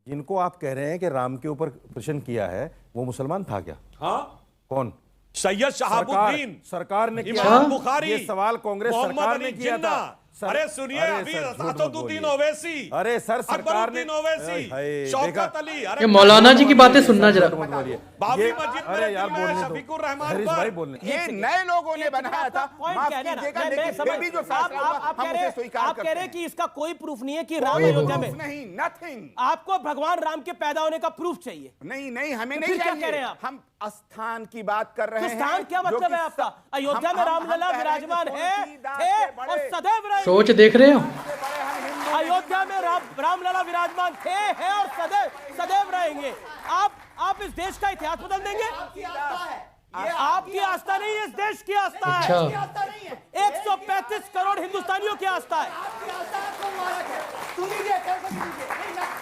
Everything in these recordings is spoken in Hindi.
जिनको आप कह रहे हैं कि राम के ऊपर प्रश्न किया है वो मुसलमान था क्या? हाँ, कौन? सैयद शहाबुद्दीन, सरकार ने किया। इमाम बुखारी, ये सवाल कांग्रेस सरकार ने किया था। अरे सुनिए, अभी असदुद्दीन ओवैसी, अरे सर सरकार ने, अकबरुद्दीन ओवैसी, शौकत अली, ये मौलाना जी की बातें सुनना जरा। बाबरी मस्जिद में अरे यार बोलने दो, शफीकुर रहमान हरीश भाई बोलने। ये नए लोगों ने बनाया था, माफ कीजिएगा, लेकिन फिर भी जो फैसला हुआ हम उसे स्वीकार आप कह करते रहे हैं हैं। कि इसका कोई प्रूफ नहीं है कि राम अयोध्या में, नहीं, नथिंग। आपको भगवान राम के पैदा होने का प्रूफ चाहिए। नहीं, हमें तो नहीं फिर क्या कह रहे चाहिए। हैं आप? हम स्थान की बात कर रहे तो हैं। स्थान क्या जो मतलब कि है आपका? अयोध्या में हम रामलला कह रहे हैं कि विराजमान है, तुलसीदास थे से बड़े- और सदैव रहेंगे। सोच देख रहे हो? अयोध्या में रामलला विराजमान थे, हैं और सदैव रहेंगे। आप इस देश का इतिहास बदल देंगे? आपकी आस्था नहीं है, इस देश की आस्था है। अच्छा। 135 करोड़ हिंदुस्तानियों की आस्था है।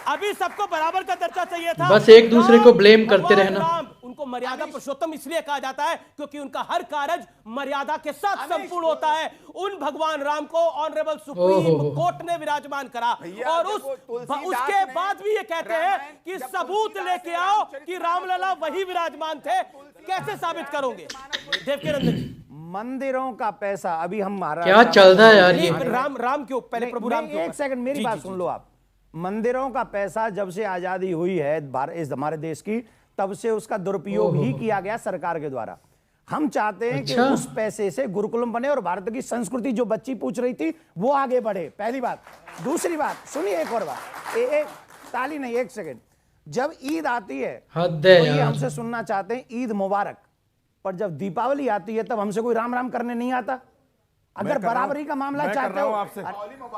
अभी सबको बराबर का दर्जा चाहिए था। बस एक दूसरे को ब्लेम करते भगवान रहना। राम, उनको मर्यादा पुरुषोत्तम इसलिए कहा जाता है क्योंकि उनका हर कार्य मर्यादा के साथ संपूर्ण होता है। उन भगवान राम को ऑनरेबल सुप्रीम कोर्ट ने विराजमान करा और उसके बाद भी ये कहते हैं कि सबूत लेके आओ कि रामलला वही विराजमान थे। कैसे साबित करोगे देवकीनंदन जी? मंदिरों का पैसा अभी हम क्या चल रहा है यार ये? राम के ऊपर, पहले प्रभु राम के एक सेकंड मेरी बात सुन लो आप। मंदिरों का पैसा जब से आजादी हुई है इस हमारे देश की, तब से उसका दुरुपयोग ही किया गया सरकार के द्वारा। हम चाहते हैं कि उस पैसे से गुरुकुलम बने और भारत की संस्कृति, जो बच्ची पूछ रही थी, वो आगे बढ़े। पहली बात। दूसरी बात सुनिए, एक और बात, एक ताली नहीं, एक सेकंड। जब ईद आती है हद है तो ये यार। हमसे सुनना चाहते हैं ईद मुबारक, पर जब दीपावली आती है तब हमसे कोई राम राम करने नहीं आता। अगर बराबरी का मामला चाहते हो आपसे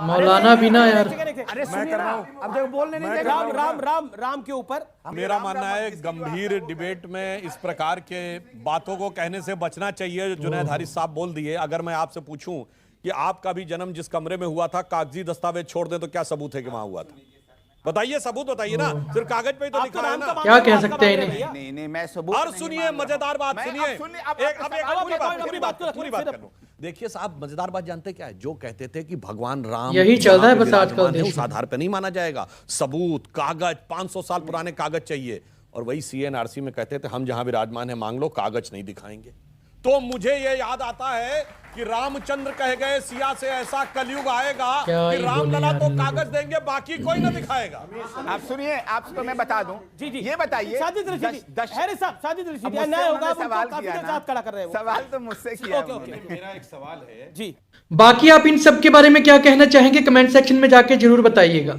मौलाना बिना यार। अरे सुनिए ना, अब देखो बोलने नहीं देगा। राम के ऊपर मेरा मानना है गंभीर डिबेट में इस प्रकार के बातों को कहने से बचना चाहिए। जुनैद हारिस साहब बोल दिए। अगर मैं आपसे पूछूं कि आपका भी जन्म जिस कमरे में हुआ था, कागजी दस्तावेज छोड़ दें तो क्या सबूत है कि वहां हुआ था? बताइए, सबूत बताइए ना, सिर्फ कागज पे ही तो लिखा है ना। क्या कह सकते हैं इन्हें? नहीं, मैं सबूत और नहीं सुनिए, मान रहा। मजेदार बात मैं- सुनिए। अब सुनिए, पूरी बात कर लूं। देखिए साहब, मजेदार बात जानते क्या है? जो कहते थे कि भगवान राम यही चल रहा है बस जहां आजकल विराजमान है, देश उस में। आधार पे नहीं माना जाएगा। सबूत, कागज, 500 साल पुराने कागज चाहिए। और वही सीएनआरसी में कहते थे हम जहां विराजमान है मांग लो, कागज नहीं दिखाएंगे। तो मुझे ये याद आता है कि रामचंद्र कह गए, सिया से ऐसा कलयुग आएगा क्या कि ही रामलला बोले तो यार। कागज देंगे, बाकी कोई ना दिखाएगा। आप सुनिए, आपको मैं बता दूं। जी ये बताइए, साजिद रशीदी, हैरिस साहब, साजिद रशीदी, अब मुझसे अन्याय होगा, उन्होंने आप सवाल उनको काफी किया देर ना। साथ खड़ा कर रहे हो। सवाल तो मुझसे किया ओके, उन्होंने। मेरा एक सवाल है जी, बाकी आप इन सब के बारे में क्या कहना चाहेंगे कमेंट सेक्शन में जाके जरूर बताइएगा।